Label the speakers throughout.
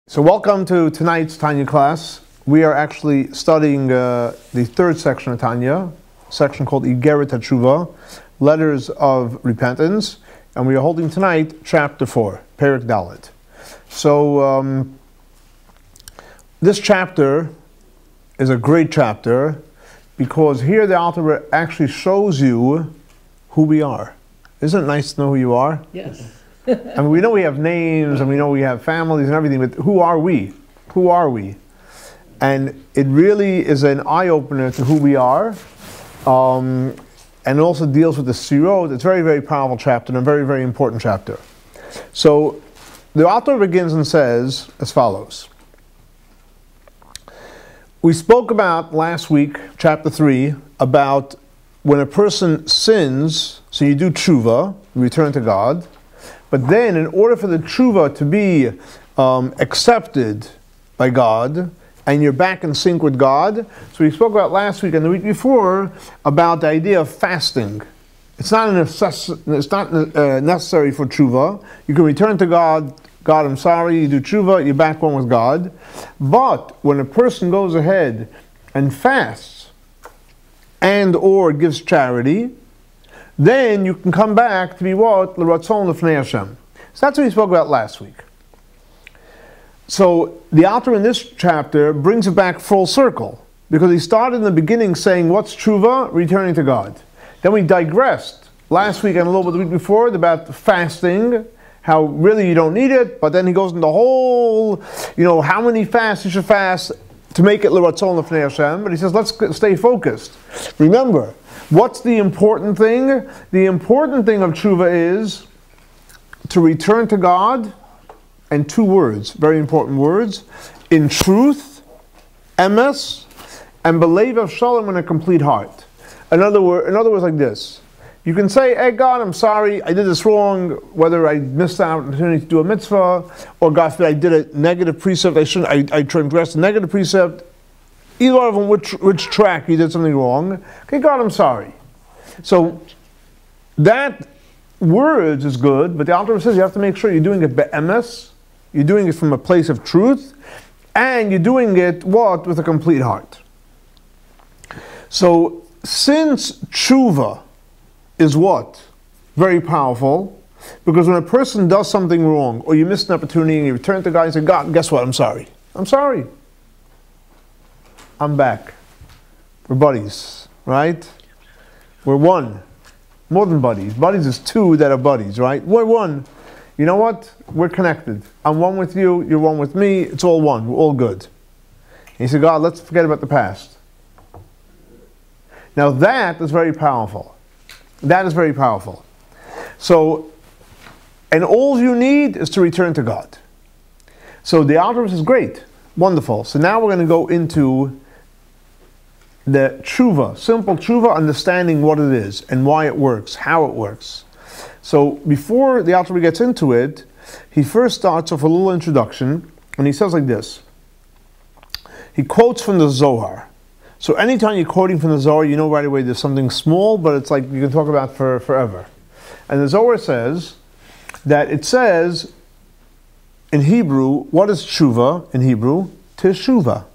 Speaker 1: So welcome to tonight's Tanya class. We are actually studying the third section of Tanya, a section called Igeret Hatshuva, letters of repentance, and we are holding tonight chapter 4, Perek Dalet. So this chapter is a great chapter because here the Alter Rebbe actually shows you who we are. Isn't it nice to know who you are?
Speaker 2: Yes.
Speaker 1: I mean, we know we have names and we know we have families and everything, but who are we? Who are we? And it really is an eye-opener to who we are. And it also deals with the Sirot. It's a very, very powerful chapter and a very, very important chapter. So the author begins and says as follows. We spoke about last week, chapter 3, about when a person sins, so you do tshuva, you return to God. But then, in order for the tshuva to be accepted by God, and you're back in sync with God, so we spoke about last week and the week before about the idea of fasting. It's not necessary for tshuva. You can return to God. God, I'm sorry. You do tshuva. You're back one with God. But when a person goes ahead and fasts and or gives charity, then you can come back to be what? L'ratzon l'fnei Hashem. So that's what we spoke about last week. So the author in this chapter brings it back full circle, because he started in the beginning saying, what's tshuva? Returning to God. Then we digressed last week and a little bit the week before about fasting, how really you don't need it, but then he goes into the whole, how many fasts you should fast to make it l'ratzon l'fnei Hashem. But he says, let's stay focused. Remember, what's the important thing? The important thing of tshuva is to return to God, and two words, very important words, in truth, emes, and belev of shalom, in a complete heart. In other words, like this. You can say, hey God, I'm sorry, I did this wrong, whether I missed the opportunity to do a mitzvah, or God forbid I did a negative precept, I transgressed a negative precept. Either one of them, which track you did something wrong. Okay, God, I'm sorry. So that words is good, but the Alter Rebbe says you have to make sure you're doing it be'emes, you're doing it from a place of truth, and you're doing it what? With a complete heart. So since tshuva is what? Very powerful, because when a person does something wrong, or you miss an opportunity and you return to God and say, God, guess what? I'm sorry. I'm sorry. I'm back. We're buddies, right? We're one. More than buddies. Buddies is two that are buddies, right? We're one. You know what? We're connected. I'm one with you, you're one with me, it's all one, we're all good. And you say, God, let's forget about the past. Now that is very powerful. That is very powerful. So, and all you need is to return to God. So the Alter Rebbe is great, wonderful. So now we're going to go into the tshuva, simple tshuva, understanding what it is and why it works, how it works. So before the Alter Rebbe gets into it, he first starts off a little introduction, and he says like this. He quotes from the Zohar. So anytime you're quoting from the Zohar, you know right away there's something small, but it's like you can talk about for forever. And the Zohar says that it says in Hebrew, what is tshuva in Hebrew? Teshuva.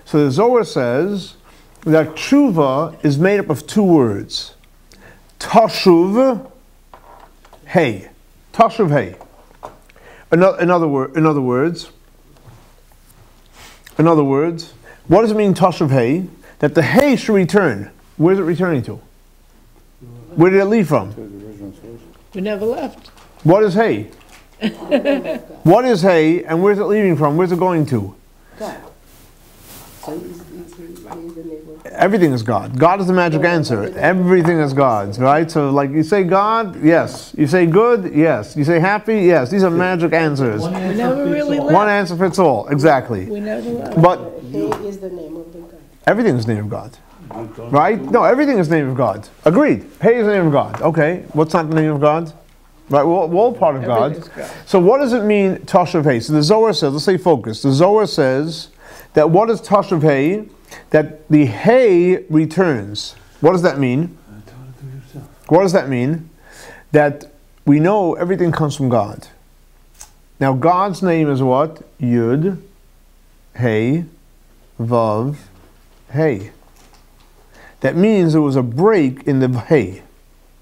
Speaker 1: So the Zohar says that tshuva is made up of two words. Tashuv H. Tashuv H. In other words, what does it mean, Tashuv H? That the H should return. Where's it returning to? Where did it leave from?
Speaker 2: We never left.
Speaker 1: What is H? What is H, and where's it leaving from? Where's it going to?
Speaker 3: God. So he's the neighbor.
Speaker 1: Everything is God. God is the magic answer. Everything is God's, right? So like you say God, yes. You say good, yes. You say happy, yes. These are magic answers.
Speaker 2: We never really left.
Speaker 1: One answer fits all, exactly.
Speaker 2: We never left.
Speaker 1: But
Speaker 3: He is the name of the God.
Speaker 1: everything is the name of God. Right? No, everything is the name of God. Agreed. Hey is the name of God. Okay. What's not the name of God? Right, we're all part of God. So what does it mean, Tashuv H? So the Zohar says, let's stay focused. The Zohar says that what is Tashuv H? That the Hay returns. What does that mean? What does that mean? That we know everything comes from God. Now God's name is what? Yud, Hey, Vav, Hey. That means there was a break in the Hey.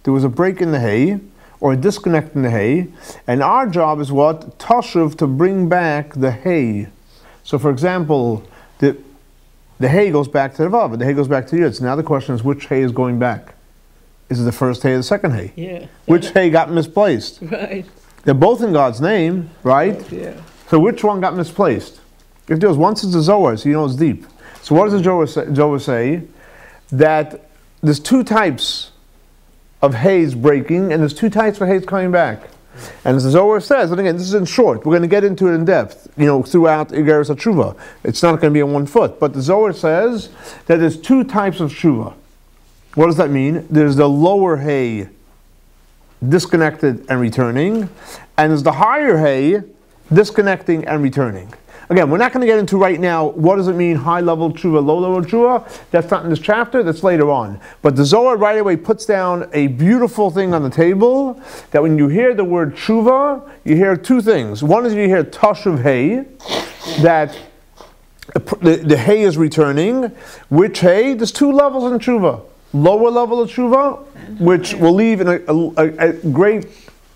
Speaker 1: There was a break in the Hey, or a disconnect in the Hey, and our job is what? Tashuv, to bring back the Hey. So for example, the Hey goes back to the Vav, and the Hey goes back to the Yud. So now the question is, which Hey is going back? Is it the first Hey or the second Hey?
Speaker 2: Yeah.
Speaker 1: Which Hey got misplaced?
Speaker 2: Right.
Speaker 1: They're both in God's name, right?
Speaker 2: Yeah.
Speaker 1: So which one got misplaced? If there was once it's the Zohar, so you know it's deep. So what does the Zohar say? That there's two types of haze breaking, and there's two types of haze coming back. And as the Zohar says, and again, this is in short, we're going to get into it in depth, throughout Igeret Hatshuva. It's not going to be on 1 foot, but the Zohar says that there's two types of Tshuva. What does that mean? There's the lower hay, disconnected and returning, and there's the higher hay, disconnecting and returning. Again, we're not going to get into right now what does it mean high level tshuva, low level tshuva. That's not in this chapter, that's later on. But the Zohar right away puts down a beautiful thing on the table, that when you hear the word tshuva, you hear two things. One is you hear Tashuv H, that the hay is returning. Which hay? There's two levels in tshuva. Lower level of tshuva, which will leave in a great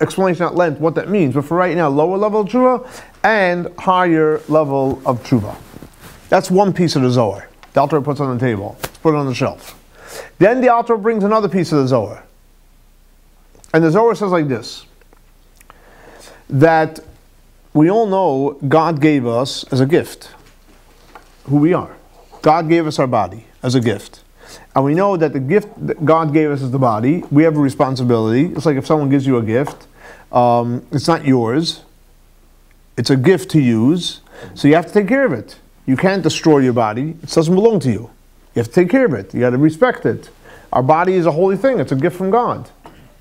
Speaker 1: explanation at length what that means. But for right now, lower level of tshuva and higher level of tshuva. That's one piece of the Zohar. The Alter Rebbe puts on the table. Put it on the shelf. Then the Alter Rebbe brings another piece of the Zohar. And the Zohar says like this, that we all know God gave us as a gift who we are. God gave us our body as a gift. And we know that the gift that God gave us is the body. We have a responsibility. It's like if someone gives you a gift, it's not yours. It's a gift to use. So you have to take care of it. You can't destroy your body. It doesn't belong to you. You have to take care of it. You got to respect it. Our body is a holy thing. It's a gift from God.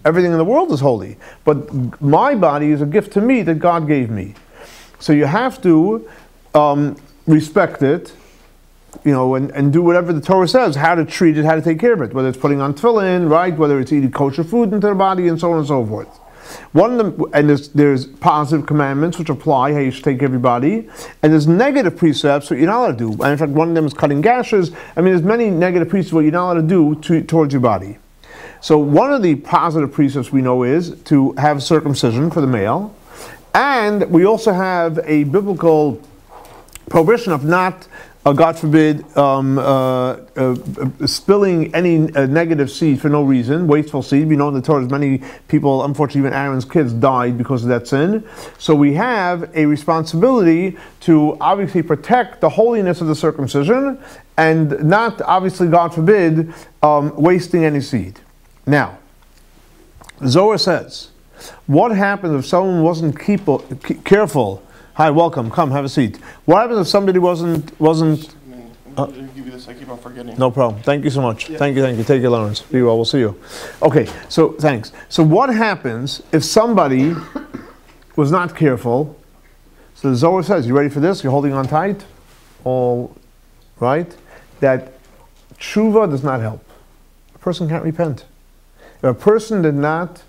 Speaker 1: Everything in the world is holy. But my body is a gift to me that God gave me. So you have to respect it, and do whatever the Torah says, how to treat it, how to take care of it, whether it's putting on tefillin, right, whether it's eating kosher food into the body, and so on and so forth. One of them, and there's positive commandments which apply how you should take care of your body, and there's negative precepts what you're not allowed to do. And in fact, one of them is cutting gashes. There's many negative precepts what you're not allowed to do towards your body. So one of the positive precepts we know is to have circumcision for the male, and we also have a biblical prohibition of not God forbid, spilling any negative seed for no reason, wasteful seed. We know in the Torah many people, unfortunately even Aaron's kids, died because of that sin. So we have a responsibility to obviously protect the holiness of the circumcision and not, obviously, God forbid, wasting any seed. Now, Zohar says, what happens if someone wasn't careful? Hi, welcome. Come, have a seat. What happens if somebody wasn't?
Speaker 4: I'll give you this. I keep on forgetting.
Speaker 1: No problem. Thank you so much.
Speaker 4: Yeah.
Speaker 1: Thank you. Take care, Lawrence. Be well. We'll see you. Okay. So thanks. So what happens if somebody was not careful? So the Zohar says, "You ready for this? You're holding on tight, all right." That tshuva does not help. A person can't repent. If a person did not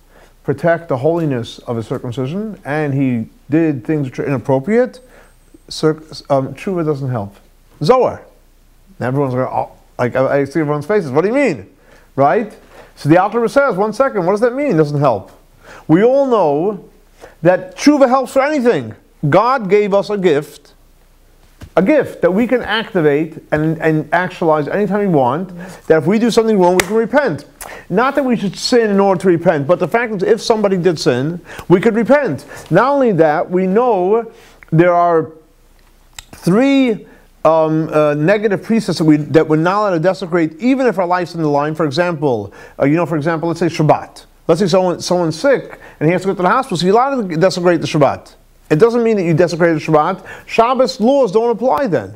Speaker 1: protect the holiness of his circumcision, and he did things which are inappropriate, tshuva doesn't help. Zohar. And everyone's going, like I see everyone's faces. What do you mean? Right? So the Alter Rebbe says, 1 second, what does that mean? It doesn't help. We all know that tshuva helps for anything. God gave us a gift that we can activate and actualize anytime we want, that if we do something wrong, we can repent. Not that we should sin in order to repent, but the fact that if somebody did sin, we could repent. Not only that, we know there are 3 negative precepts that we're not allowed to desecrate, even if our life's in the line. For example, let's say Shabbat. Let's say someone's sick and he has to go to the hospital, so you're allowed to desecrate the Shabbat. It doesn't mean that you desecrated Shabbat. Shabbos laws don't apply then.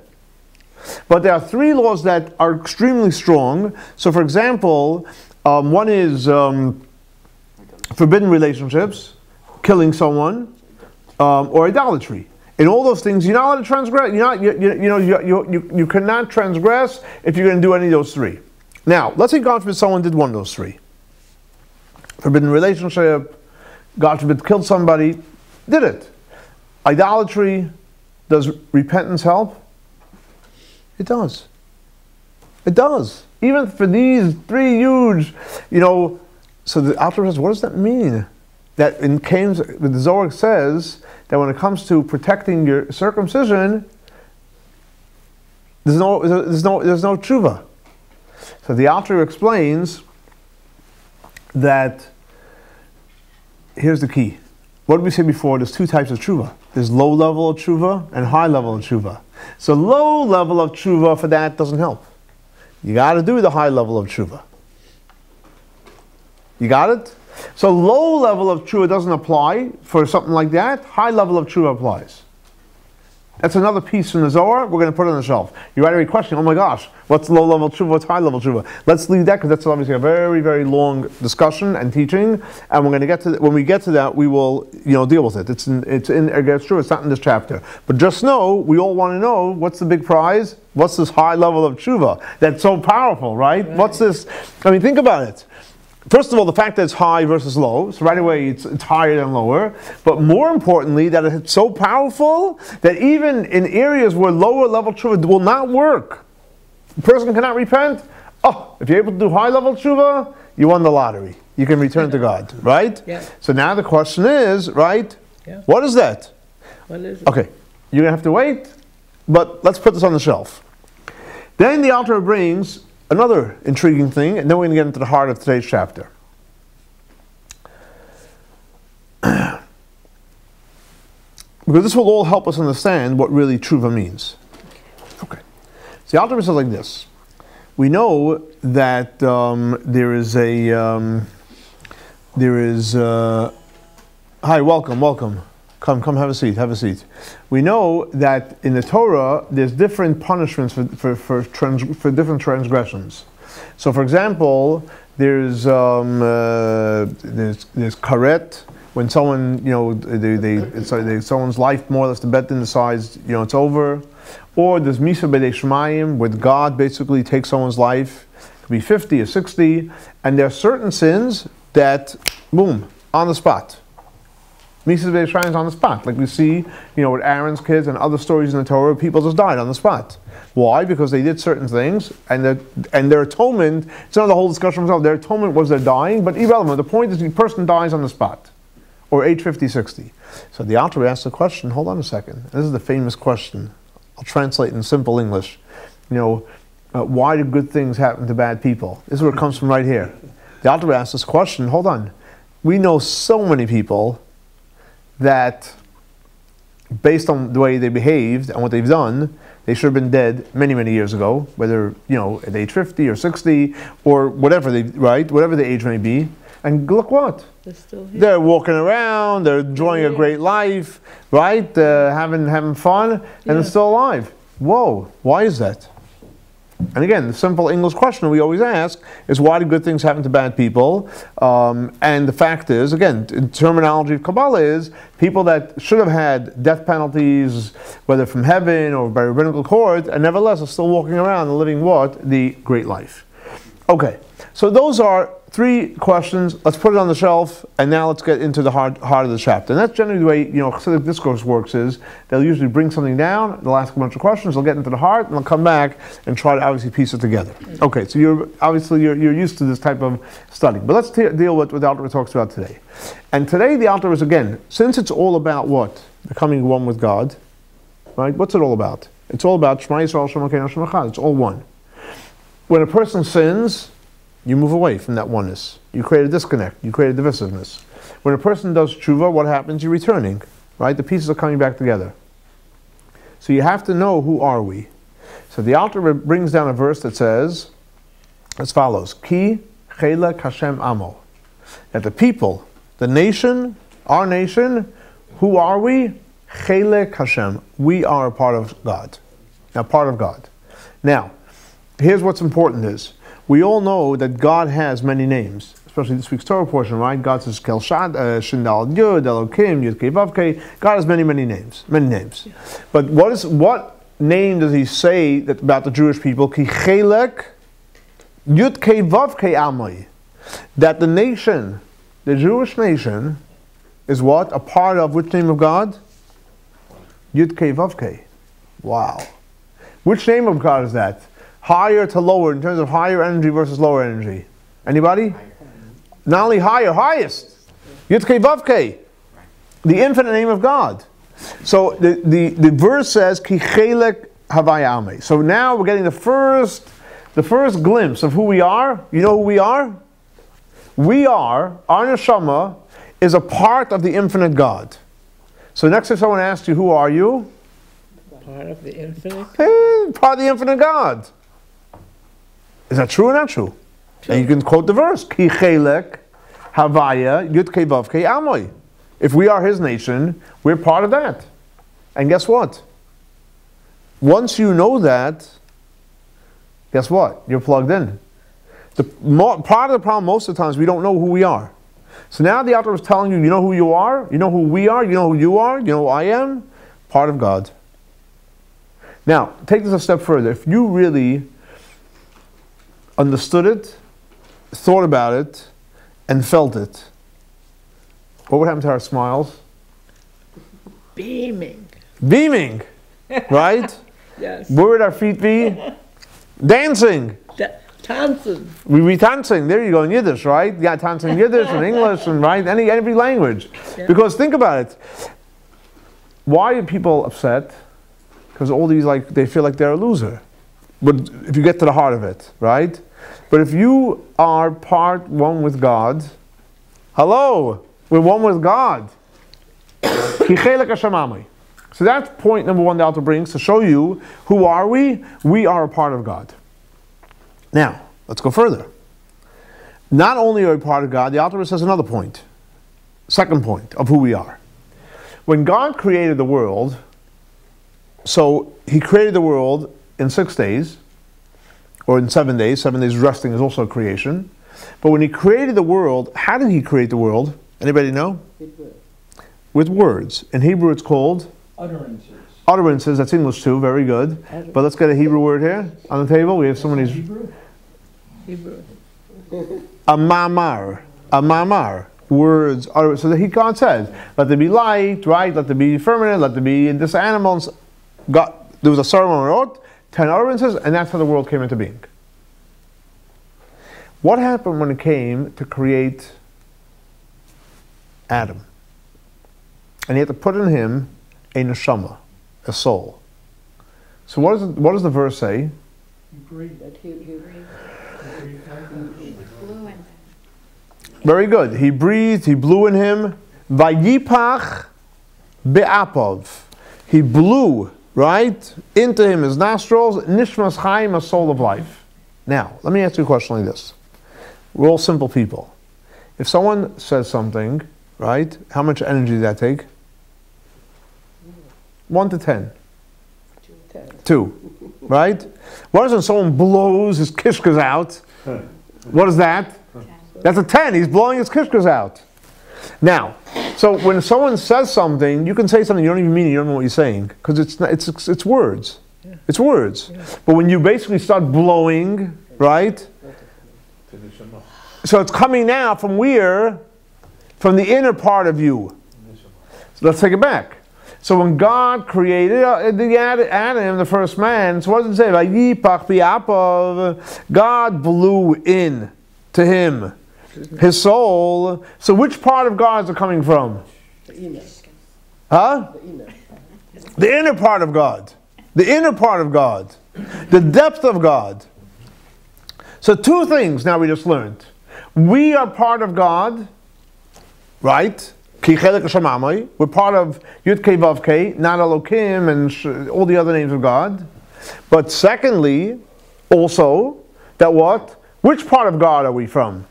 Speaker 1: But there are 3 laws that are extremely strong. So for example, one is forbidden relationships, killing someone, or idolatry. In all those things, you're not allowed to transgress. You cannot transgress if you're going to do any of those 3. Now, let's say God forbid someone did one of those 3. Forbidden relationship, God forbid killed somebody, did it. idolatry, does repentance help? It does. It does. Even for these three huge, so the Alter Rebbe says, what does that mean? That the Zohar says that when it comes to protecting your circumcision, there's no tshuva. So the Alter Rebbe explains that here's the key. What did we say before? There's two types of tshuva. There's low level of tshuva and high level of tshuva. So low level of tshuva for that doesn't help. You got to do the high level of tshuva. You got it? So low level of tshuva doesn't apply for something like that. High level of tshuva applies. That's another piece from the Zohar. We're going to put it on the shelf. You might be questioning, oh my gosh, what's low level tshuva, what's high level tshuva? Let's leave that because that's obviously a very, very long discussion and teaching. And we're going to get to when we get to that, we will deal with it. It's in Igeret, true. It's not in this chapter. But just know, we all want to know, what's the big prize? What's this high level of tshuva that's so powerful, right? What's this? I mean, think about it. First of all, the fact that it's high versus low, so right away it's higher than lower, but more importantly that it's so powerful that even in areas where lower level tshuva will not work, the person cannot repent. Oh, if you're able to do high level tshuva, you won the lottery. You can return to God, right?
Speaker 2: Yeah.
Speaker 1: So now the question is, right, what is that?
Speaker 2: What is it?
Speaker 1: Okay, you're going to have to wait, but let's put this on the shelf. Then the Alter Rebbe brings another intriguing thing, and then we're going to get into the heart of today's chapter. Because this will all help us understand what really tshuva means. Okay. So the Alter Rebbe says like this. We know that hi, welcome. Come, have a seat. We know that in the Torah, there's different punishments for different transgressions. So, for example, there's karet, when someone, someone's life more or less the betin decides, it's over. Or there's Misah b'dei Shemayim, where God basically takes someone's life. It could be 50 or 60, and there are certain sins that, boom, on the spot. Misah b'dei Shemayim is on the spot. Like we see, with Aaron's kids and other stories in the Torah, people just died on the spot. Why? Because they did certain things, and their atonement, it's not the whole discussion of their atonement was their dying, but irrelevant. The point is the person dies on the spot, or age 50, 60. So the Alter Rebbe asks the question, hold on a second. This is the famous question. I'll translate in simple English. Why do good things happen to bad people? This is where it comes from right here. The Alter Rebbe asks this question, hold on. We know so many people that based on the way they behaved and what they've done, they should have been dead many, many years ago, whether, at age 50 or 60 or whatever whatever the age may be. And look what?
Speaker 2: They're still here.
Speaker 1: They're walking around, they're enjoying a great life, right? Having fun, and they're still alive. Whoa, why is that? And again, the simple English question we always ask is, why do good things happen to bad people? And the fact is, again, in terminology of Kabbalah is, people that should have had death penalties, whether from heaven or by rabbinical court, and nevertheless are still walking around and living what? The great life. Okay, so those are three questions. Let's put it on the shelf, and now let's get into the heart of the chapter. And that's generally the way Chassidic discourse works. Is they'll usually bring something down, they'll ask a bunch of questions, they'll get into the heart, and they'll come back and try to obviously piece it together. Okay, so you're used to this type of study, but let's deal with what the Alter Rebbe talks about today. And today the Alter Rebbe is, again, since it's all about what? Becoming one with God, right? What's it all about? It's all about Shema Yisrael, Shem Elokeinu, Hashem Echad. It's all one. When a person sins, you move away from that oneness. You create a disconnect. You create a divisiveness. When a person does tshuva, what happens? You're returning, right? The pieces are coming back together. So you have to know, who are we? So the Alter Rebbe brings down a verse that says as follows: Ki chelek Hashem amo. That the people, the nation, our nation, who are we? Chelek Hashem. We are a part of God. Now, part of God. Now, here's what's important is, we all know that God has many names, especially this week's Torah portion, right? God says, Kel Shad, Shindal Yud, Elokim, Yud Kei Vav Kei. God has many, many names. But what name does he say about the Jewish people? Ki Chelek Yud Kei Vav Kei Amai. That the nation, the Jewish nation, is what? A part of which name of God? Yud Kei Vav Kei. Wow. Which name of God is that? Higher to lower in terms of higher energy versus lower energy. Anybody? Not only higher, highest. Yud Kei Vav Kei. The infinite name of God. So the verse says, Ki Chelek Havaya Ame. So now we're getting the first glimpse of who we are. You know who we are? Our neshama is a part of the infinite God. So next time someone asks you, who are you?
Speaker 2: Part of the infinite.
Speaker 1: Hey, part of the infinite God. Is that true or not true? And you can quote the verse, Ki Chelek Havaya Yud Kei Vav Kei Amoy. If we are His nation, we're part of that. And guess what? Once you know that, guess what? You're plugged in. Part of the problem most of the times we don't know who we are. So now the Alter Rebbe is telling you, you know who you are, you know who we are, you know who you are, you know who I am, part of God. Now, take this a step further. If you really understood it, thought about it, and felt it, what would happen to our smiles?
Speaker 2: Beaming.
Speaker 1: Beaming, right?
Speaker 2: Yes.
Speaker 1: Where would our feet be? Dancing.
Speaker 2: Tanzen.
Speaker 1: We be dancing. There you go in Yiddish, right? Yeah, dancing in Yiddish and English and right, every language.
Speaker 2: Yeah.
Speaker 1: Because think about it. Why are people upset? Because all these they feel like they're a loser. But if you get to the heart of it, right? But if you are one with God, hello, we're one with God. So that's point number one the Alter brings to show you who are we? We are a part of God. Now, let's go further. Not only are we part of God, the Alter says another point. Second point of who we are. When God created the world, so He created the world in 6 days, or in 7 days. 7 days resting is also a creation. But when He created the world, how did He create the world? Anybody know? With words. In Hebrew it's called?
Speaker 5: Utterances.
Speaker 1: Utterances, that's English too, very good. But let's get a Hebrew word here on the table. We have somebody's...
Speaker 2: Hebrew.
Speaker 1: A mamar. Words. So that God says, let there be light, right? Let there be firmament, let there be this animals. God, there was a ceremony wrote, 10 utterances, and that's how the world came into being. What happened when it came to create Adam? And He had to put in him a neshama, a soul. So what does the verse say? Very good. He breathed, He blew in him. Vayipach be'apov. He blew, right, into him his nostrils, nishmas chaim, a soul of life. Now, let me ask you a question like this. We're all simple people. If someone says something, right, how much energy does that take? 1 to 10. 2. Right? What is when someone blows his kishkas out? What is that? That's a 10. He's blowing his kishkas out. Now, so when someone says something, you can say something you don't even mean it, you don't know what you're saying. Because it's words. Yeah. It's words. Yeah. But when you basically start blowing, right? So it's coming now from where? From the inner part of you. So let's take it back. So when God created Adam, the first man, so what does it say? Vayipach bi'apov. God blew in to him his soul. So which part of God is it coming from?
Speaker 3: The inner.
Speaker 1: Huh?
Speaker 3: The inner.
Speaker 1: The inner part of God. The inner part of God. The depth of God. So 2 things now we just learned. We are part of God, right? We're part of Yud Kei Vav Kei, not Elokim and all the other names of God. But secondly, also, that what? Which part of God are we from?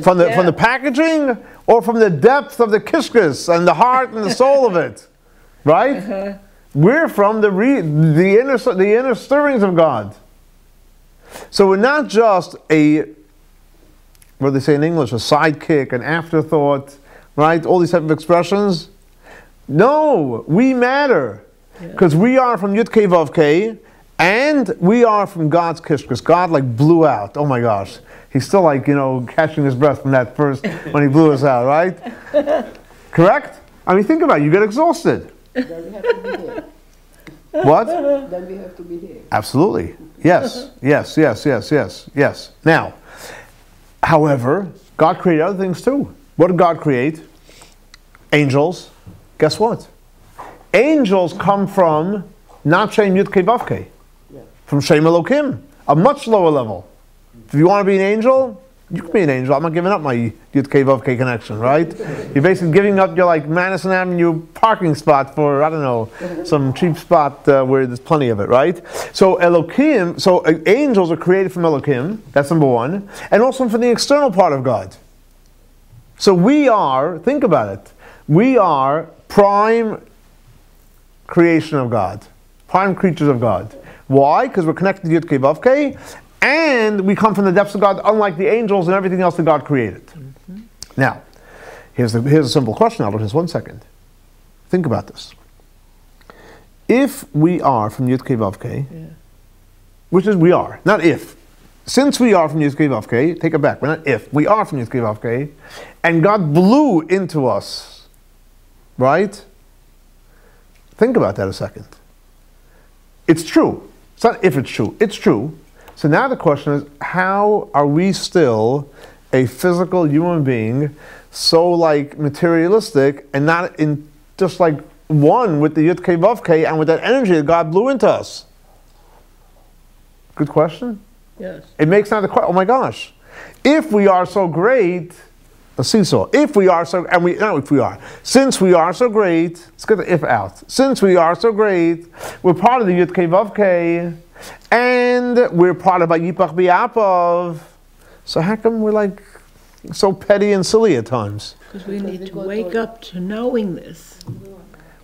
Speaker 1: From the packaging or from the depth of the kishkas and the heart and the soul of it? Right? Uh-huh. We're from the inner stirrings of God. So we're not just what do they say in English, a sidekick, an afterthought, right? All these type of expressions. No, we matter. Because we are from Yud Kei Vav Kei, and we are from God's kishkas. God blew out. Oh my gosh. He's still catching his breath from that first, when He blew us out, right? Correct? I mean, think about it. You get exhausted. What?
Speaker 3: Then we have to be here.
Speaker 1: Absolutely. Yes. Yes. Now, however, God created other things too. What did God create? Angels. Guess what? Angels come from not Shem Yud Kei Vav Kei, from Shem Elokim, a much lower level. If you want to be an angel, you can be an angel. I'm not giving up my Yud Kei Vav Kei connection, right? You're basically giving up your like Madison Avenue parking spot for, I don't know, some cheap spot where there's plenty of it, right? So Elokim, angels are created from Elokim, that's number one, and also from the external part of God. So we are, think about it, we are prime creation of God, prime creatures of God. Why? Because we're connected to Yud Kei Vav Kei, and we come from the depths of God, unlike the angels and everything else that God created. Mm-hmm. Now, here's a simple question, Alter, just 1 second. Think about this. If we are from Yud Kei Vav Kei, which is we are, not if. Since we are from Yud Kei Vav Kei, take it back, we're not if. We are from Yud Kei Vav Kei, and God blew into us, right? Think about that a second. It's true. It's not if it's true. It's true. So now the question is, how are we still a physical human being, so like materialistic, and not in just like one with the Yud Kei Vav Kei and with that energy that God blew into us? Good question.
Speaker 2: Yes.
Speaker 1: It makes now the question. Oh my gosh! If we are so great, a seesaw. If we are so, and we not if we are. Since we are so great, let's get the if out. Since we are so great, we're part of the Yud Kei Vav Kei, and we're part of Yipach B'Yapav. So how come we're like so petty and silly at times?
Speaker 2: Because we need to wake up to knowing this.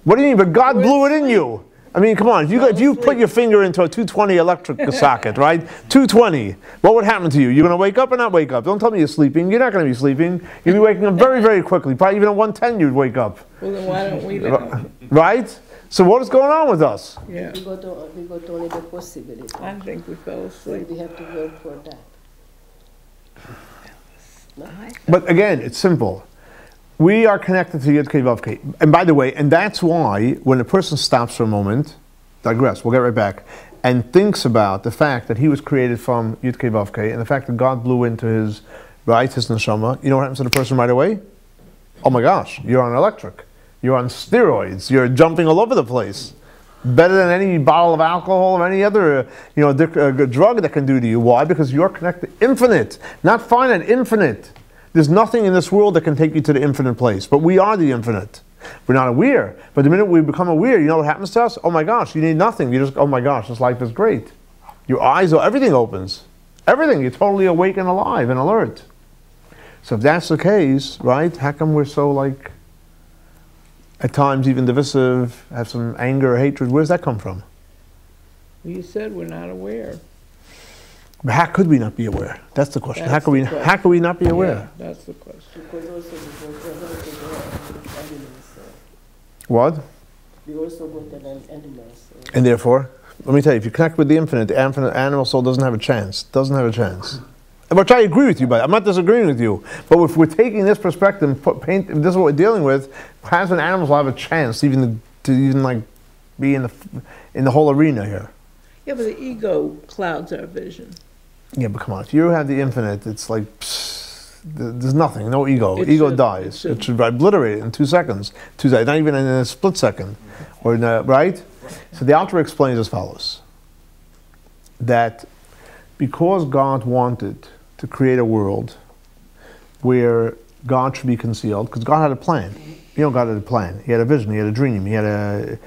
Speaker 1: What do you mean? But God blew it in you. I mean, come on. If you put your finger into a 220 electric socket, right? 220. What would happen to you? You're going to wake up or not wake up? Don't tell me you're sleeping. You're not going to be sleeping. You'll be waking up very, very quickly. Probably even at 110 you'd wake up.
Speaker 2: Well, then why don't we know?
Speaker 1: Right? So what is going on with us?
Speaker 2: Yeah.
Speaker 3: We got only the possibility.
Speaker 2: I think we fell asleep.
Speaker 3: We have to work for that.
Speaker 1: But again, it's simple. We are connected to Yud Kei Vav Kei. And by the way, and that's why when a person stops for a moment, digress, we'll get right back, and thinks about the fact that he was created from Yud Kei Vav Kei and the fact that God blew into his neshama, you know what happens to the person right away? Oh my gosh, you're on electric. You're on steroids. You're jumping all over the place. Better than any bottle of alcohol or any other drug that can do to you. Why? Because you're connected, infinite, not finite, infinite. There's nothing in this world that can take you to the infinite place, but we are the infinite. We're not aware, but the minute we become aware, you know what happens to us? Oh my gosh, you need nothing. You just, oh my gosh, this life is great. Your eyes, everything opens. Everything, you're totally awake and alive and alert. So if that's the case, right, how come we're so like, at times even divisive, have some anger or hatred? Where does that come from?
Speaker 2: Well, you said we're not aware.
Speaker 1: But how could we not be aware? That's the question. How could we not be aware?
Speaker 2: Yeah, that's the question.
Speaker 3: Because also we animals.
Speaker 1: What?
Speaker 3: We also got animals.
Speaker 1: And therefore, let me tell you, if you connect with the infinite animal soul doesn't have a chance. Doesn't have a chance. Which I agree with you, but I'm not disagreeing with you. But if we're taking this perspective, if this is what we're dealing with, has an animal have a chance to even like be in the whole arena here? Yeah,
Speaker 2: but the ego clouds our vision.
Speaker 1: Yeah, but come on, if you have the infinite, it's like, there's nothing, no ego. Ego dies. It should obliterate it in 2 seconds. 2 seconds, not even in a split second. Or right? So the Alter Rebbe explains as follows. That because God wanted to create a world where God should be concealed, because God had a plan. You know, God had a plan. He had a vision, he had a dream, he had a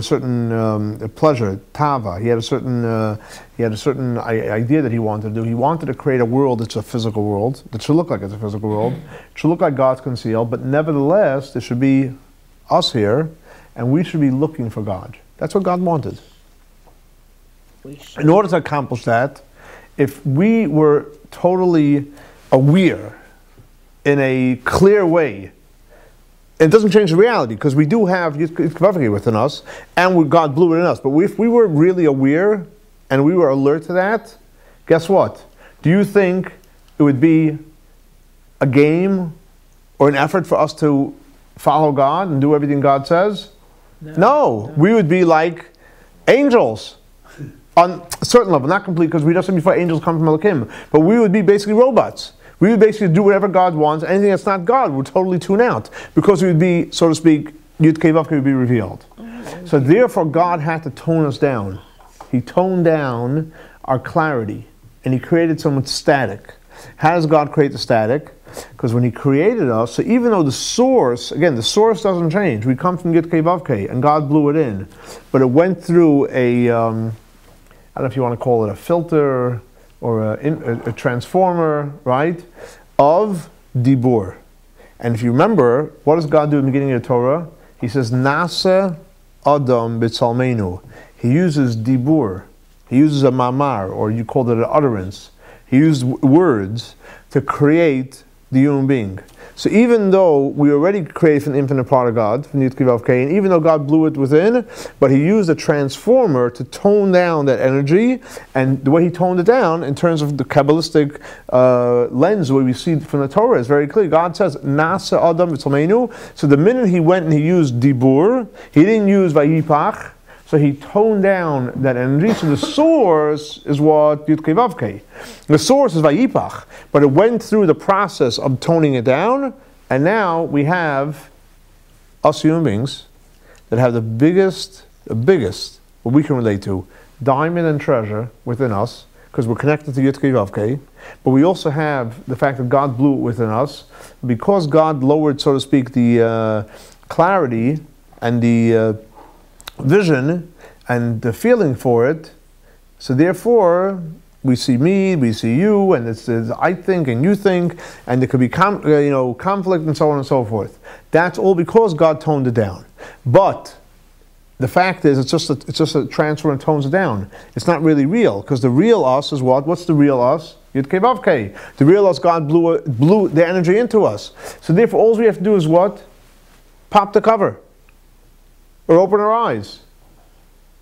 Speaker 1: certain pleasure, tava. He had a certain idea that he wanted to do. He wanted to create a world that's a physical world, that should look like it's a physical world. It should look like God's concealed, but nevertheless, there should be us here, and we should be looking for God. That's what God wanted. In order to accomplish that, if we were totally aware in a clear way, it doesn't change the reality, because we do have Yitzchak within us, and God blew it in us. But if we were really aware, and we were alert to that, guess what? Do you think it would be a game or an effort for us to follow God and do everything God says? No. We would be like Angels, on a certain level, not complete, because we just said before angels come from Elohim, but we would be basically robots. We would basically do whatever God wants. Anything that's not God would totally tune out, because we would be, so to speak, Yud Kei Vav Kei would be revealed. So therefore God had to tone us down. He toned down our clarity, and He created somewhat static. How does God create the static? Because when He created us, so even though the source, again, the source doesn't change. We come from Yud Kei Vav Kei, and God blew it in. But it went through a, I don't know if you want to call it a filter or a transformer, right, of Dibur. And if you remember, what does God do in the beginning of the Torah? He says, Nasa Adam B'Tzalmenu. He uses Dibur. He uses a mamar, or you called it an utterance. He used words to create the human being. So even though we already created from the infinite part of God, from Yud Kei Vav Kei, and even though God blew it within, but He used a transformer to tone down that energy, and the way He toned it down, in terms of the Kabbalistic lens, the way we see it from the Torah, is very clear. God says, Nasa Adam B'Tzalmenu. So the minute He went and He used Dibur, He didn't use Vayipach, so He toned down that energy. So the source is what Yud Kei Vav Kei. The source is Vayipach, but it went through the process of toning it down, and now we have us human beings that have the biggest, what we can relate to, diamond and treasure within us, because we're connected to Yud Kei Vav Kei. But we also have the fact that God blew it within us, because God lowered, so to speak, the clarity and the vision and the feeling for it. So therefore, we see me, we see you, and it's I think and you think, and there could be conflict and so on and so forth. That's all because God toned it down. But the fact is, it's just a transfer and tones it down. It's not really real, because the real us is what? What's the real us? Yud Kei Vav Kei. The real us, God blew the energy into us. So therefore, all we have to do is what? Pop the cover. Or open our eyes.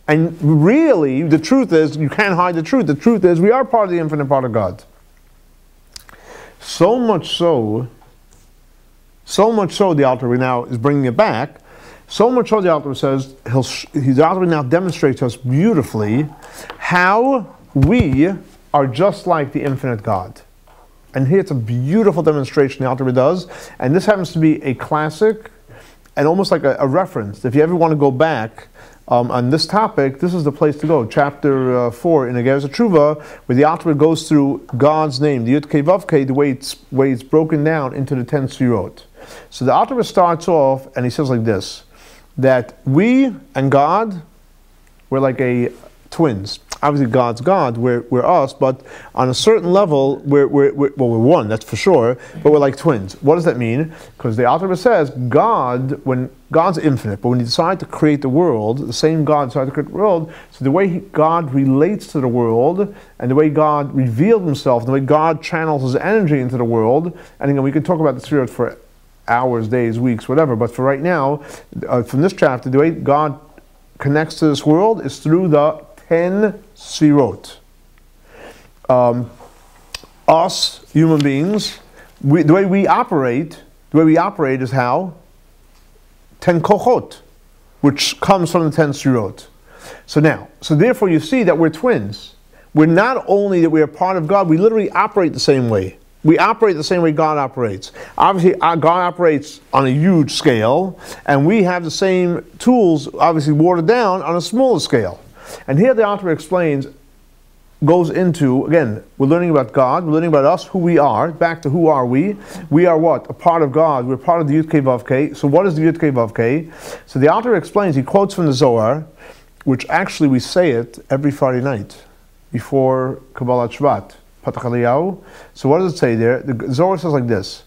Speaker 1: And really, the truth is, you can't hide the truth. The truth is, we are part of the infinite part of God. So much so, the Alter Rebbe now is bringing it back. So much so, the Alter Rebbe says, the Alter Rebbe now demonstrates to us beautifully how we are just like the infinite God. And here it's a beautiful demonstration the Alter Rebbe does. And this happens to be a classic and almost like a reference. If you ever want to go back on this topic, this is the place to go. Chapter 4 in Kares Misah, where the Alter Rebbe goes through God's name, the Yud Kei Vav Kei, the way it's broken down into the 10 Sefirot. So the Alter Rebbe starts off and he says like this, that we and God, we're like twins. Obviously God's God, we're us, but on a certain level, we're one, that's for sure, but we're like twins. What does that mean? Because the Alter Rebbe says, when God's infinite, but when He decided to create the world, the same God decided to create the world, so the way God relates to the world, and the way God revealed Himself, the way God channels His energy into the world, and again, we could talk about the Sefirot for hours, days, weeks, whatever, but for right now, from this chapter, the way God connects to this world is through the 10 Sefirot. Us, human beings, the way we operate is how? 10 Kochot, which comes from the 10 Sefirot. So therefore you see that we're twins. We're not only that we are part of God, we literally operate the same way. We operate the same way God operates. Obviously, God operates on a huge scale, and we have the same tools, obviously watered down, on a smaller scale. And here the Alter Rebbe explains, goes into, again, we're learning about God, we're learning about us, who we are, back to who are we. We are what? A part of God, we're part of the Yud Kei Vav Kei. So what is the Yud Kei Vav Kei? So the Alter Rebbe explains, he quotes from the Zohar, which actually we say it every Friday night, before Kabbalat Shabbat, Patach Eliyahu. So what does it say there? The Zohar says like this,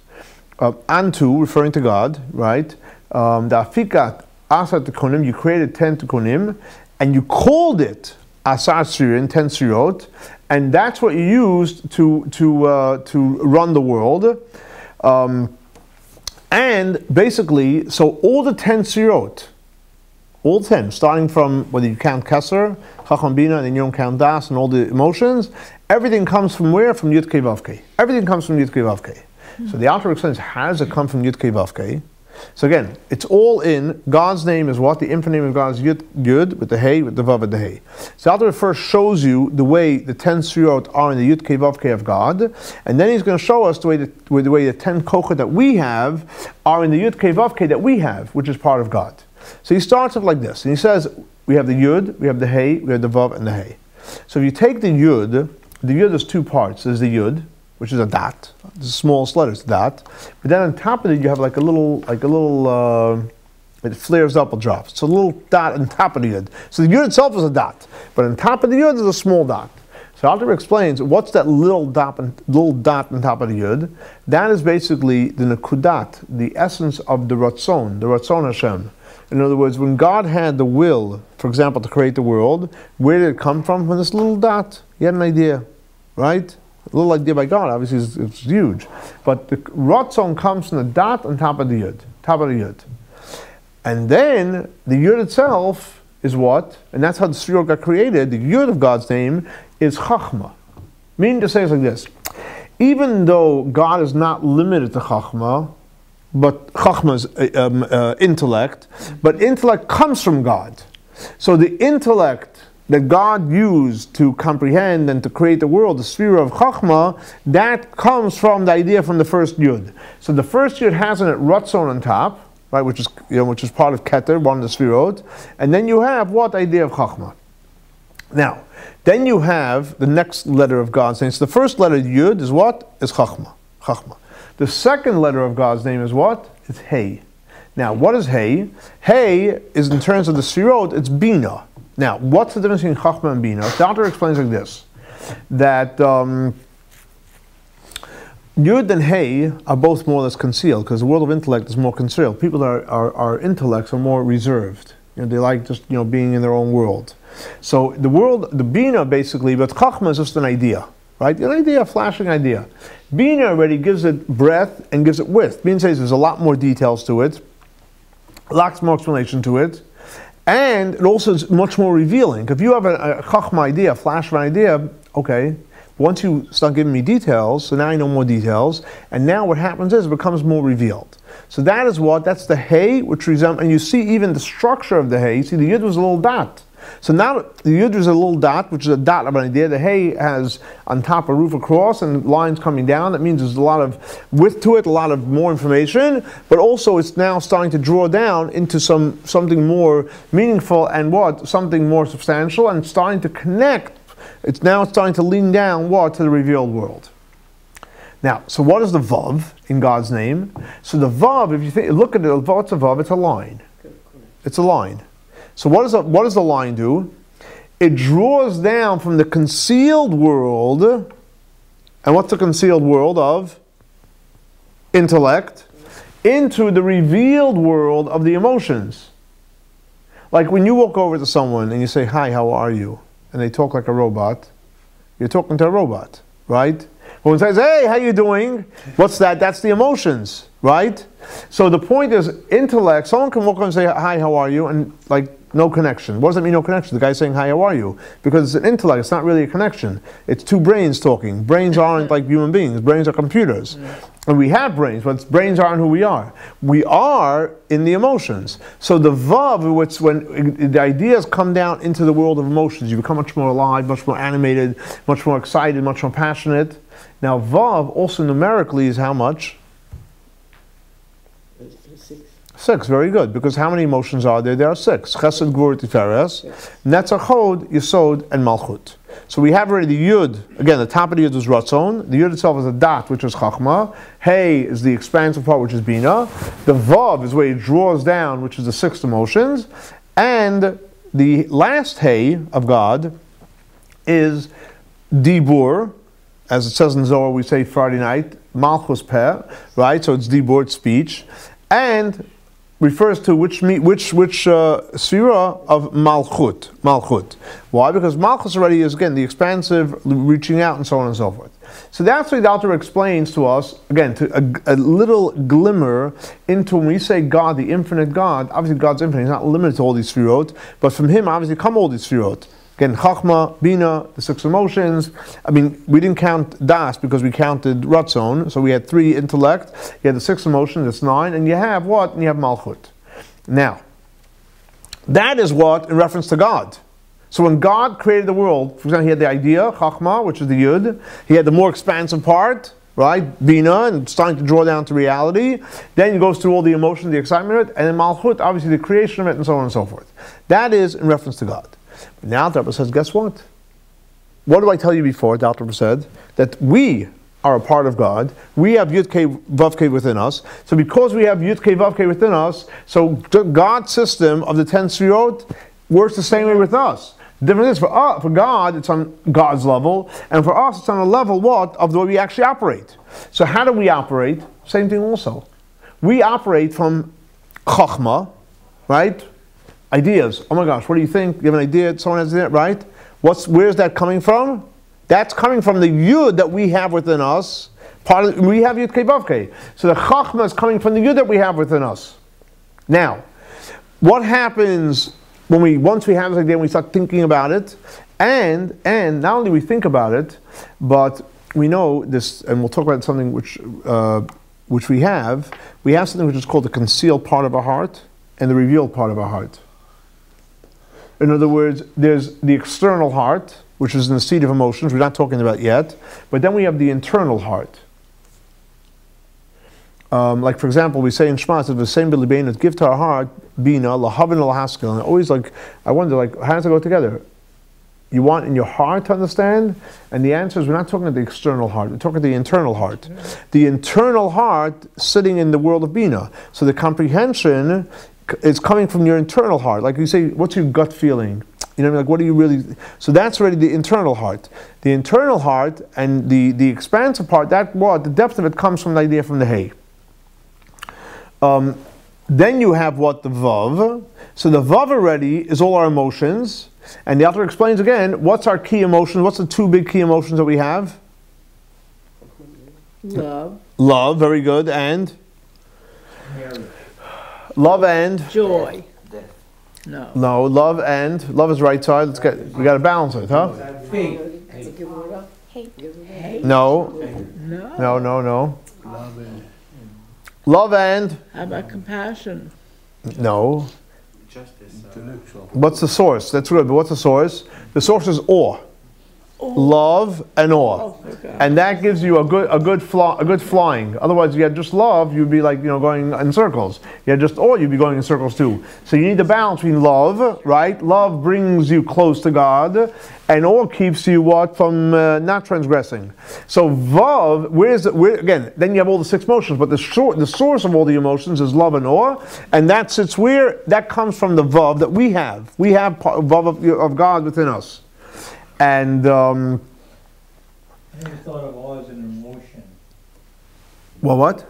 Speaker 1: Antu, referring to God, right? The Afikat Asat Tikunim, you created 10 Tikunim, and you called it Asar Sirin, 10 Sefirot, and that's what you used to run the world. And basically, so all the 10 Sefirot, all 10, starting from whether you count Keser, Chacham Bina, and then you don't count Das, and all the emotions, everything comes from where? From Yud Kei Vav Kei. Everything comes from Yud Kei Vav Kei. So the Alter Rebbe explains, how does it come from Yud Kei Vav Kei? So again, it's all in. God's name is what? The infinite name of God is Yud with the Hey, with the Vav and the Hey. So Alter Rebbe first shows you the way the 10 Sfirot are in the Yud Kei Vav Kei of God, and then he's going to show us the way the 10 Kochot that we have are in the Yud Kei Vav Kei that we have, which is part of God. So he starts off like this, and he says, we have the Yud, we have the Hey, we have the Vav and the Hey. So if you take the Yud has two parts. There's the Yud, which is a dot, the smallest letter is dot. But then on top of it, you have like a little, it flares up or drops. It's a little dot on top of the Yud. So the Yud itself is a dot, but on top of the Yud is a small dot. So Alter Rebbe explains, what's that little dot on top of the Yud? That is basically the Nekudat, the essence of the Ratzon Hashem. In other words, when God had the will, for example, to create the world, where did it come from? From this little dot. He had an idea, right? A little idea by God, obviously it's huge. But the Ratzon comes from the dot on top of the Yud. And then the Yud itself is what? And that's how the Sfirot got created. The Yud of God's name is Chachma. Meaning to say it's like this. Even though God is not limited to Chachma, but Chachma is intellect, but intellect comes from God. So the intellect that God used to comprehend and to create the world, the sphere of Chachma, that comes from the idea from the first Yud. So the first Yud has an Ratzon on top, right, which is part of Keter, one of the Sfirot, and then you have what idea of Chachma. Now, then you have the next letter of God's name. So the first letter Yud is what? Is Chachma. The second letter of God's name is what? It's Hey. Now, what is Hey? Hey is, in terms of the Sfirot, it's Bina. Now, what's the difference between Chachma and Bina? The Alter explains like this, that Yud and Hey are both more or less concealed, because the world of intellect is more concealed. People that are intellects are more reserved. They like just being in their own world. So the world, the Bina basically, but Chachma is just an idea, right? An idea, a flashing idea. Bina already gives it breadth and gives it width. Bina says there's a lot more details to it, lots more explanation to it, and it also is much more revealing. If you have a Chachma idea, a flash of an idea, okay, once you start giving me details, so now I know more details, and now what happens is it becomes more revealed. So that's the Hey, which resembles, and you see even the structure of the Hey. You see the Yud was a little dot. So now the Yud is a little dot, which is a dot of an idea. The Hey has on top a roof across and lines coming down. That means there's a lot of width to it, a lot of more information, but also it's now starting to draw down into something more meaningful and something more substantial, and starting to connect. It's now starting to lean down to the revealed world. Now, so what is the Vav in God's name? So the Vav, if you look at it, what's a Vav? It's a line. It's a line. So what does the line do? It draws down from the concealed world, and what's the concealed world of? Intellect, into the revealed world of the emotions. Like when you walk over to someone and you say, "Hi, how are you?" and they talk like a robot, you're talking to a robot, right? When someone says, "Hey, how you doing?" What's that? That's the emotions, right? So the point is, intellect, someone can walk over and say, "Hi, how are you?" and no connection. What does that mean, no connection? The guy's saying, "Hi, how are you?" Because it's an intellect, it's not really a connection. It's two brains talking. Brains aren't like human beings. Brains are computers. And we have brains, but brains aren't who we are. We are in the emotions. So the Vav, which when the ideas come down into the world of emotions, you become much more alive, much more animated, much more excited, much more passionate. Now Vav also numerically is how much? 6, very good. Because how many emotions are there? There are 6. Chesed, Gvur, Tiferes, Netzach, Hod, Yesod, and Malchut. So we have already the Yud. Again, the top of the Yud is Ratzon. The Yud itself is a dot, which is Chachma. Hey is the expansive part, which is Bina. The Vav is where it draws down, which is the 6 emotions. And the last Hey of God is Dibur. As it says in Zohar, we say Friday night, Malchus Peh, right? So it's Dibur, it's speech. And refers to which sfira of Malchut. Why? Because Malchus already is, again, the expansive, reaching out, and so on and so forth. So that's what the Alter Rebbe explains to us, again, to a little glimmer into when we say God, the infinite God. Obviously God's infinite, He's not limited to all these sfirot, but from Him obviously come all these sfirot. Again, Chachma, Bina, the 6 emotions. I mean, we didn't count Das because we counted Ratzon, so we had 3 intellect. You had the 6 emotions, that's 9, and you have what? And you have Malchut. Now, that is what in reference to God. So when God created the world, for example, he had the idea, Chachma, which is the Yud. He had the more expansive part, right? Bina, and starting to draw down to reality. Then he goes through all the emotion, the excitement of it, and then Malchut, obviously the creation of it, and so on and so forth. That is in reference to God. But now Alter Rebbe says, guess what? What did I tell you before? The Alter Rebbe said that we are a part of God. We have Yud Kei Vav Kei within us. So because we have Yud Kei Vav Kei within us, so God's system of the 10 Sfirot works the same way with us. The difference is for God, it's on God's level, and for us, it's on a level what? Of the way we actually operate. So how do we operate? Same thing also. We operate from Chachma, right? Ideas. Oh my gosh, what do you think? You have an idea? Someone has an idea, right? Where's that coming from? That's coming from the Yud that we have within us. We have Yud Kei Vav Kei. So the Chachma is coming from the Yud that we have within us. Now, what happens once we have this idea and we start thinking about it, and not only we think about it, but we know this, and we'll talk about something which we have something which is called the concealed part of our heart and the revealed part of our heart. In other words, there's the external heart, which is in the seat of emotions, we're not talking about yet, but then we have the internal heart. Like for example, we say in Shema, it's the same B'libeinu, give to our heart, Bina, Lahavin Lahaskel, and always I wonder, how does it go together? You want in your heart to understand? And the answer is, we're not talking about the external heart, we're talking about the internal heart. The internal heart sitting in the world of Bina. So the comprehension is coming from your internal heart. Like you say, what's your gut feeling? You know what I mean? Like, what do you really... So that's already the internal heart. The internal heart and the expansive part, the depth of it comes from the idea from the Hay. Then you have what? The Vav. So the Vav already is all our emotions. And the author explains again, what's our key emotions? What's the 2 big key emotions that we have?
Speaker 2: Love.
Speaker 1: Love, very good. And? Love and?
Speaker 2: Joy. No.
Speaker 1: No, love is right side. We got to balance it, huh? No. No. Love and?
Speaker 2: How about compassion?
Speaker 1: No. What's the source? That's good, but what's the source? The source is awe. Love and awe, and that gives you a good flying. Otherwise, if you had just love, you'd be going in circles. You had just awe, you'd be going in circles too. So you need the balance between love, right? Love brings you close to God, and awe keeps you from not transgressing. So vav, again? Then you have all the 6 emotions, but the source of all the emotions is love and awe, and that sits where that comes from the vav that we have. We have vav of God within us. And
Speaker 5: I never thought of awe as an emotion.
Speaker 1: Well, what?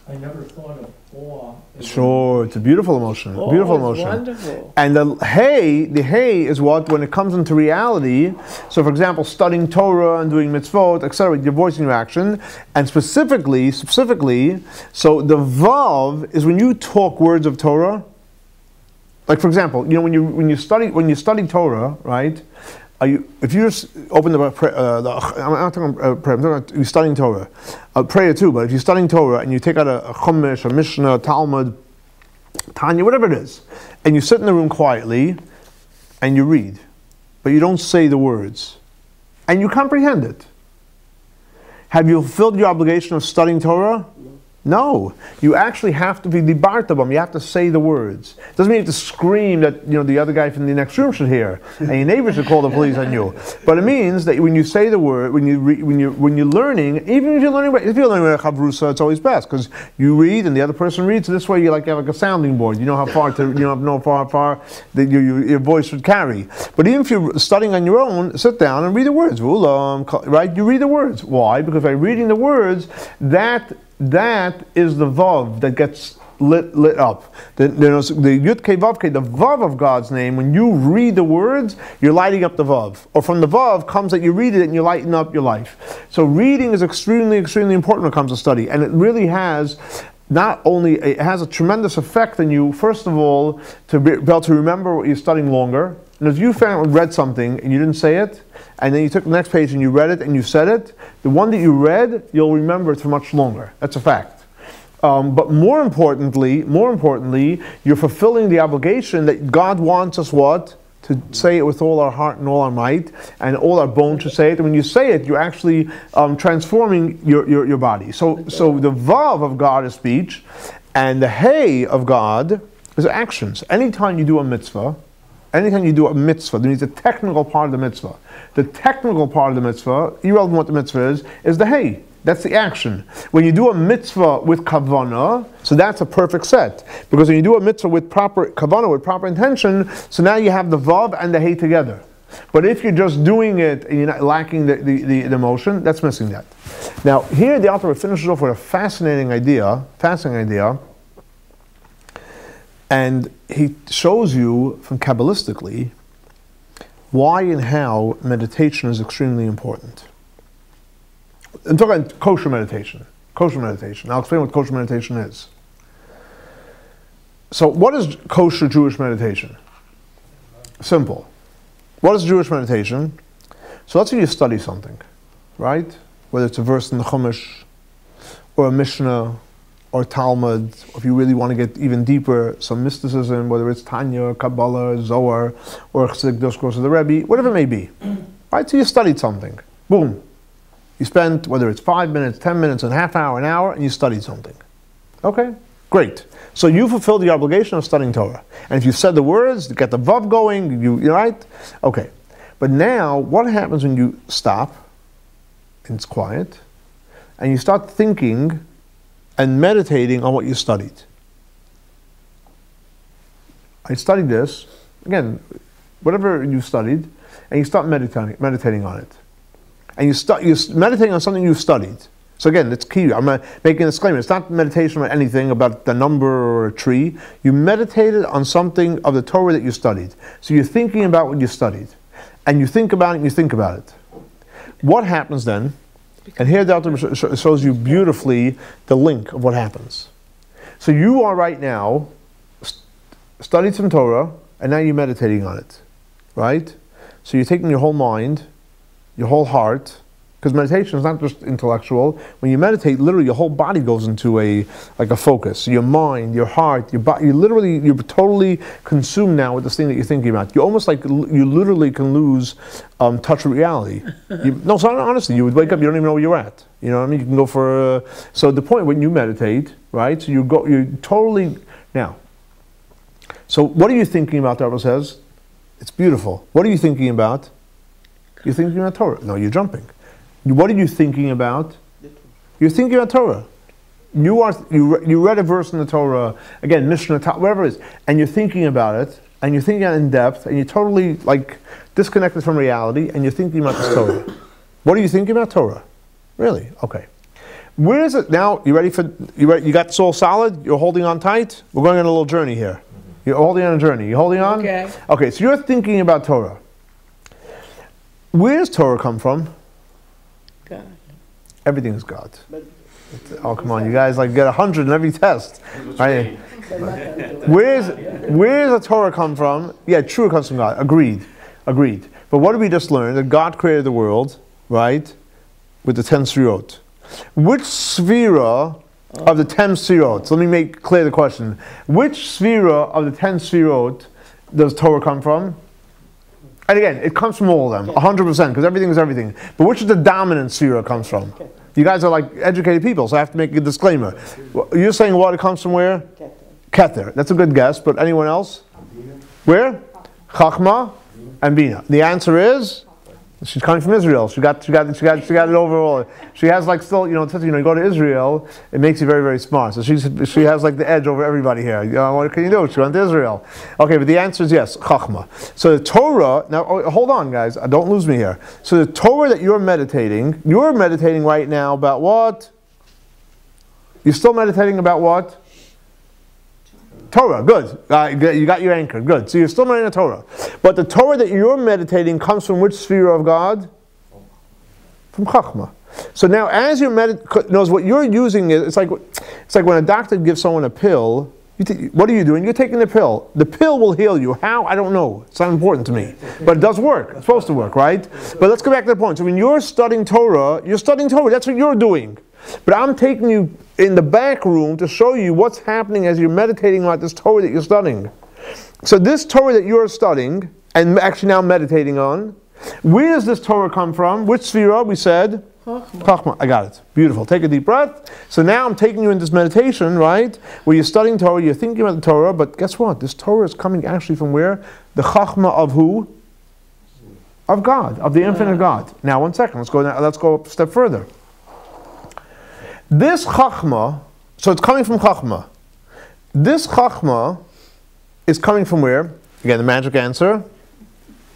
Speaker 5: I never thought of awe as
Speaker 1: Sure, it's a beautiful emotion.
Speaker 2: Oh,
Speaker 1: Beautiful
Speaker 2: it's
Speaker 1: emotion.
Speaker 2: wonderful.
Speaker 1: And the hay is what, when it comes into reality, so for example, studying Torah and doing mitzvot, etc., you're voicing your action, and specifically, so the vav is when you talk words of Torah. Like for example, when you study Torah, right? If you just open I'm not talking about prayer, I'm talking about you're studying Torah. Prayer too, but if you're studying Torah and you take out a Chumash, a Mishnah, Talmud, Tanya, whatever it is, and you sit in the room quietly and you read, but you don't say the words, and you comprehend it. Have you fulfilled your obligation of studying Torah? No, you actually have to be dibartabam. You have to say the words. Doesn't mean you have to scream that the other guy from the next room should hear, and your neighbor should call the police on you. But it means that when you say the word, when you're learning, even if you're learning chavrusa, it's always best because you read and the other person reads. So this way you have like a sounding board. You know how far that your voice should carry. But even if you're studying on your own, sit down and read the words. Right? You read the words. Why? Because by reading the words, that is the vav that gets lit up. The Yud Kei Vav Kei, the vav of God's name, when you read the words, you're lighting up the vav. Or from the vav comes that you read it and you lighten up your life. So reading is extremely, extremely important when it comes to study. And it really has, it has a tremendous effect on you, first of all, to be able to remember what you're studying longer. And if you read something and you didn't say it, and then you took the next page and you read it and you said it, the one that you read, you'll remember it for much longer. That's a fact. But more importantly, you're fulfilling the obligation that God wants us what? To say it with all our heart and all our might, and all our bones to say it. And when you say it, you're actually transforming your body. So the Vav of God is speech, and the Hey of God is actions. Anytime you do a mitzvah, there needs a technical part of the mitzvah. The technical part of the mitzvah, irrelevant what the mitzvah is the Hey. That's the action. When you do a mitzvah with kavanah, so that's a perfect set. Because when you do a mitzvah with proper kavanah, with proper intention, so now you have the vav and the hey together. But if you're just doing it and you're not lacking the emotion, that's missing that. Now here the Alter Rebbe finishes off with a fascinating idea, and he shows you from Kabbalistically why and how meditation is extremely important. I'm talking about kosher meditation. I'll explain what kosher meditation is. So what is kosher Jewish meditation? Simple. What is Jewish meditation? So let's say you study something, right? Whether it's a verse in the Chumash, or a Mishnah, or Talmud, or if you really want to get even deeper, some mysticism, whether it's Tanya, Kabbalah, Zohar, or Chassidic discourse of the Rebbe, whatever it may be. Right? So you studied something. Boom. You spent, whether it's 5 minutes, 10 minutes, a half hour, an hour, and you studied something. Okay? Great. So you fulfilled the obligation of studying Torah. And if you said the words, you get the vav going, you right? Okay. But now, what happens when you stop, and it's quiet, and you start thinking and meditating on what you studied? I studied this, again, whatever you studied, and you start meditating on it. And you're meditating on something you've studied. So again, it's key. I'm making a disclaimer. It's not meditation about anything, about the number or a tree. You meditated on something of the Torah that you studied. So you're thinking about what you studied. And you think about it and you think about it. What happens then? And here the Alter Rebbe shows you beautifully the link of what happens. So you are right now, studied some Torah, and now you're meditating on it. Right? So you're taking your whole mind, your whole heart, because meditation is not just intellectual. When you meditate, literally your whole body goes into a focus. Your mind, your heart, your body, you're totally consumed now with this thing that you're thinking about. You almost you literally can lose touch with reality. Honestly, you would wake up, you don't even know where you're at. You know what I mean? You can go for so the point when you meditate, right? So you're totally now. So what are you thinking about? The Rebbe says, it's beautiful. What are you thinking about? You're thinking about Torah. No, you're jumping. What are you thinking about? You're thinking about Torah. You read a verse in the Torah, again, Mishnah, whatever it is, and you're thinking about it, and you're thinking in depth, and you're totally disconnected from reality, and you're thinking about this Torah. What are you thinking about? Torah. Really? Okay. Where is it now? You ready? You got this all solid? You're holding on tight? We're going on a little journey here. You're holding on a journey. You holding on?
Speaker 2: Okay.
Speaker 1: Okay, so you're thinking about Torah. Where does Torah come from?
Speaker 2: God.
Speaker 1: Everything is God. Oh, come on, you guys get 100 in every test. Right? Where does the Torah come from? Yeah, true, it comes from God. Agreed. But what did we just learn? That God created the world, right, with the 10 sfirot. Which sphera of the 10 sfirot, so let me make clear the question. Which sphera of the 10 sfirot does Torah come from? And again, it comes from all of them, 100%, because everything is everything. But which is the dominant sphera it comes from? You guys are educated people, so I have to make a disclaimer. You're saying what? It comes from where? Keter. That's a good guess, but anyone else? Where? Chachma and Bina. The answer is, she's coming from Israel. She got it overall. She has still, you go to Israel, it makes you very, very smart. So she has the edge over everybody here. What can you do? She went to Israel. Okay, but the answer is yes, Chachma. So the Torah, now hold on guys, don't lose me here. So the Torah that you're meditating right now about what? You're still meditating about what? Torah, good. You got your anchor, good. So you're still meditating the Torah. But the Torah that you're meditating comes from which sphere of God? From Chachma. So now as you're meditating, what you're using is, it's like when a doctor gives someone a pill, What are you doing? You're taking the pill. The pill will heal you. How? I don't know. It's not important to me. But it does work. It's supposed to work, right? But let's go back to the point. So when you're studying Torah, That's what you're doing. But I'm taking you in the back room to show you what's happening as you're meditating on this Torah that you're studying. So this Torah that you're studying, and actually now meditating on, where does this Torah come from? Which Sphira? We said? Chachma. I got it. Beautiful. Take a deep breath. So now I'm taking you in this meditation, right? Where you're studying Torah, you're thinking about the Torah, but guess what? This Torah is coming actually from where? The Chachma of who? Of God, of the infinite God. Now, one second. Let's go a step further. This Chachma, so it's coming from Chachma. This Chachma is coming from where? Again, the magic answer.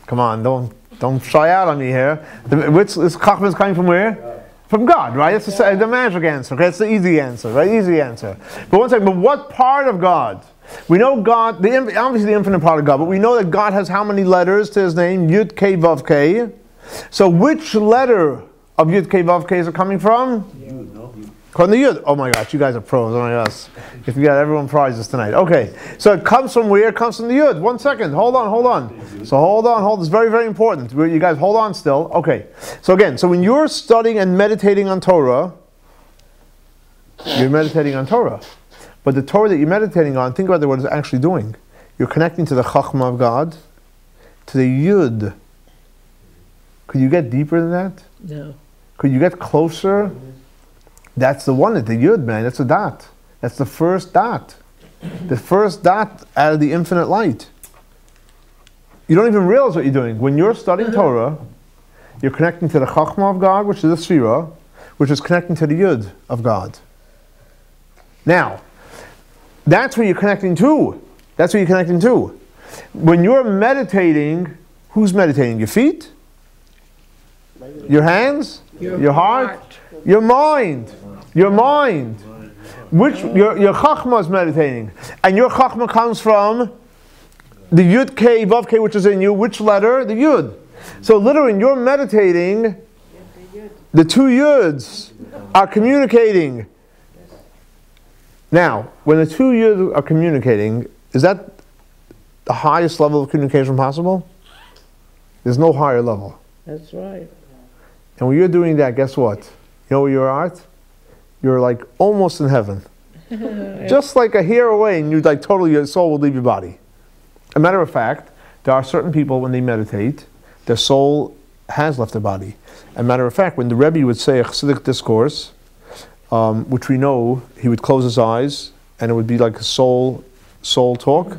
Speaker 1: Come on, don't shy out on me here. Which this Chachma is coming from where? From God, right? It's the magic answer. Okay, it's the easy answer, right? Easy answer. But one second. But what part of God? We know God, obviously the infinite part of God, but we know that God has how many letters to His name? Yud Kei Vav Kei. So which letter of Yud Kei Vav Kei is it coming from? From the Yud. Oh my gosh, you guys are pros. Oh my gosh. If you got everyone prizes tonight. Okay. So it comes from where? It comes from the Yud. 1 second. Hold on. So hold on. It's very, very important. You guys hold on still. Okay. So again, so when you're studying and meditating on Torah, you're meditating on Torah. But the Torah that you're meditating on, think about what it's actually doing. You're connecting to the Chachma of God, to the Yud. Could you get deeper than that?
Speaker 2: No.
Speaker 1: Could you get closer? That's the one, the Yud, man. That's the dot. That's the first dot. The first dot out of the infinite light. You don't even realize what you're doing. When you're studying Torah, you're connecting to the Chachma of God, which is the Sphira, which is connecting to the Yud of God. Now, that's where you're connecting to. That's where you're connecting to. When you're meditating, who's meditating? Your feet? Your hands? Your heart? Your mind. Your mind. Which your Chachma is meditating. And your Chachma comes from the Yud Kei Vav Kei, which is in you. Which letter? The Yud. So literally, when you're meditating, the two Yuds are communicating. Now, when the two Yuds are communicating, is that the highest level of communication possible? There's no higher level.
Speaker 2: That's right.
Speaker 1: And when you're doing that, guess what? You know where you're at? You're like almost in heaven. Just like a hair away, and you like totally, your soul will leave your body. A matter of fact, there are certain people when they meditate, their soul has left their body. A matter of fact, when the Rebbe would say a Chassidic discourse, which we know, he would close his eyes, and it would be like a soul talk.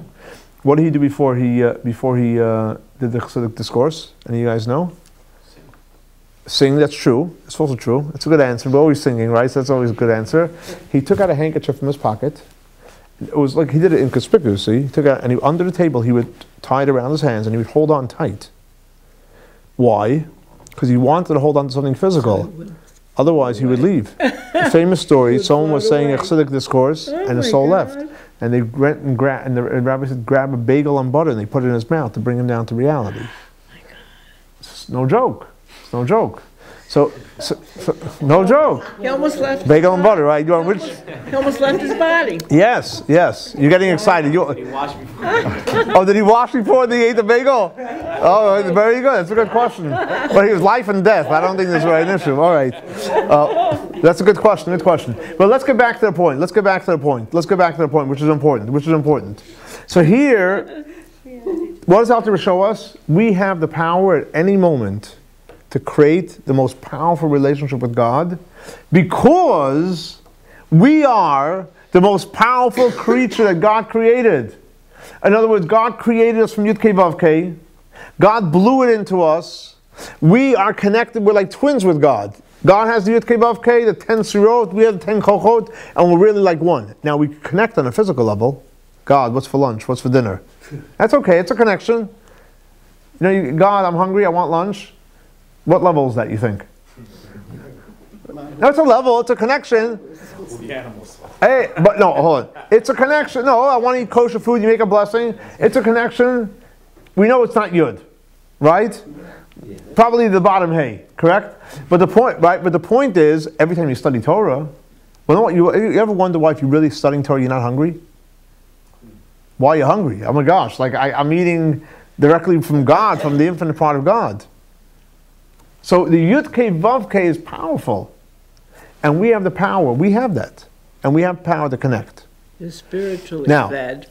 Speaker 1: What did he do before he did the Chassidic discourse? Any of you guys know? Sing, that's true. It's also true. It's a good answer. We're always singing, right? So that's always a good answer. He took out a handkerchief from his pocket. It was like he did it inconspicuously. He took out, and under the table, he would tie it around his hands, and he would hold on tight. Why? Because he wanted to hold on to something physical. Otherwise, he would leave. A famous story, someone was saying a Chassidic discourse, and his soul left. And they went and the rabbi said, grab a bagel and butter, and they put it in his mouth to bring him down to reality. It's no joke. It's no joke. So no joke.
Speaker 2: He almost left
Speaker 1: bagel and butter, right? He
Speaker 2: almost left his body.
Speaker 1: Yes. You're getting excited. Did he wash before? Oh, did he wash before he ate the bagel? Oh, very good. That's a good question. But he was life and death. I don't think that's right an issue. All right. That's a good question. Good question. But let's get back to the point. Which is important. So here, what does Alter Rebbe show us? We have the power at any moment to create the most powerful relationship with God, because we are the most powerful creature that God created. In other words, God created us from Yud Kei Vav Kei. God blew it into us. We are connected. We're like twins with God. God has the Yud Kei Vav Kei, the 10 Sirot, we have the 10 Chochot, and we're really like one. Now we connect on a physical level. God, what's for lunch? What's for dinner? That's okay. It's a connection. God, I'm hungry. I want lunch. What level is that, you think? No, it's a level. It's a connection.
Speaker 5: The animals.
Speaker 1: Hey, but no, hold on. It's a connection. No, I want to eat kosher food. You make a blessing. It's a connection. We know it's not Yud, right? Probably the bottom hey, correct? But the point, right? But the point is, every time you study Torah, you ever wonder why if you're really studying Torah, you're not hungry? Why are you hungry? Oh my gosh, like I'm eating directly from God, from the infinite part of God. So the Yud K Vav K is powerful. And we have the power. We have that. And we have power to connect.
Speaker 2: You're spiritually
Speaker 1: Now,
Speaker 2: fed.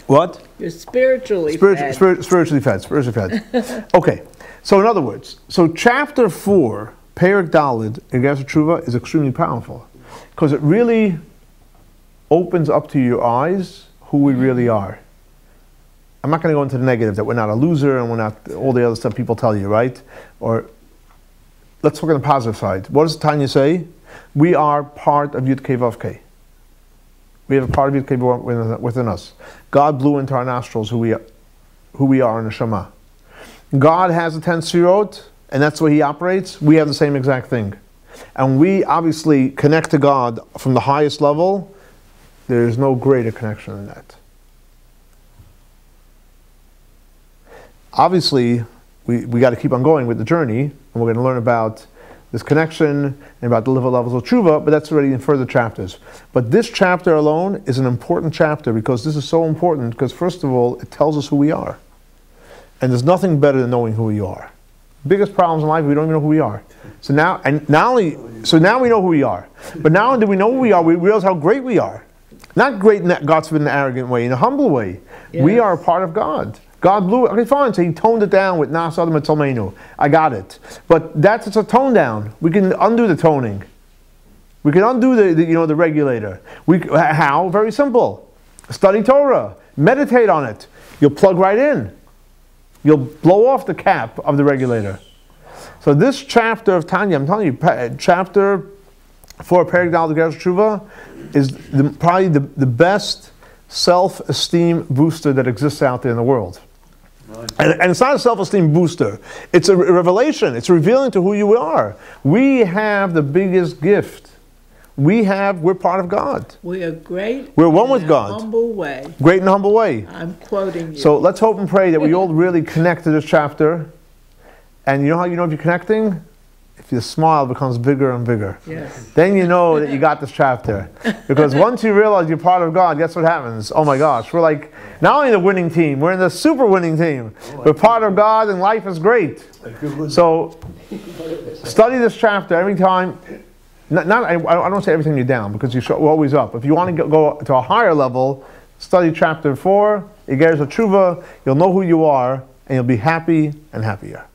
Speaker 1: What?
Speaker 2: You're spiritually fed.
Speaker 1: Spiritually fed. Okay. So in other words, so chapter 4, Perek Daled, Igeret Teshuva, is extremely powerful. Because it really opens up to your eyes who we really are. I'm not going to go into the negative, that we're not a loser and we're not all the other stuff people tell you, right? Or let's look at the positive side. What does Tanya say? We are part of Yud K Vav K. We have a part of Yud K Vav within us. God blew into our nostrils who we are in the Shema. God has the 10 Sefirot, and that's the way He operates. We have the same exact thing. And we obviously connect to God from the highest level. There is no greater connection than that. Obviously, we got to keep on going with the journey, and we're going to learn about this connection and about the levels of tshuva, but that's already in further chapters. But this chapter alone is an important chapter because this is so important because first of all, it tells us who we are. And there's nothing better than knowing who you are. Biggest problems in life, we don't even know who we are. So now we know who we are. But not only do we know who we are, we realize how great we are. Not great in that God's in an arrogant way, in a humble way. Yes. We are a part of God. God blew it. Okay, fine. So He toned it down with Nas Adam Etzalmeinu. I got it. But it's a tone down. We can undo the toning. We can undo the regulator. How? Very simple. Study Torah. Meditate on it. You'll plug right in. You'll blow off the cap of the regulator. So this chapter of Tanya, I'm telling you, chapter 4, Perek Daled Igeret Teshuva, is probably the best self-esteem booster that exists out there in the world. And it's not a self-esteem booster. It's a revelation. It's revealing to who you are. We have the biggest gift. We're part of God.
Speaker 2: We are great.
Speaker 1: We're one with God.
Speaker 2: Humble way.
Speaker 1: Great and humble way.
Speaker 2: I'm quoting you.
Speaker 1: So let's hope and pray that we all really connect to this chapter. And you know how you know if you're connecting? If your smile becomes bigger and bigger.
Speaker 2: Yes.
Speaker 1: Then you know that you got this chapter. Because once you realize you're part of God, guess what happens? Oh my gosh, we're like, not only the winning team, we're in the super winning team. We're part of God and life is great. So, study this chapter every time. I don't say everything you're down, because you're always up. If you want to go to a higher level, study chapter 4, Igeret Teshuva, you'll know who you are, and you'll be happy and happier.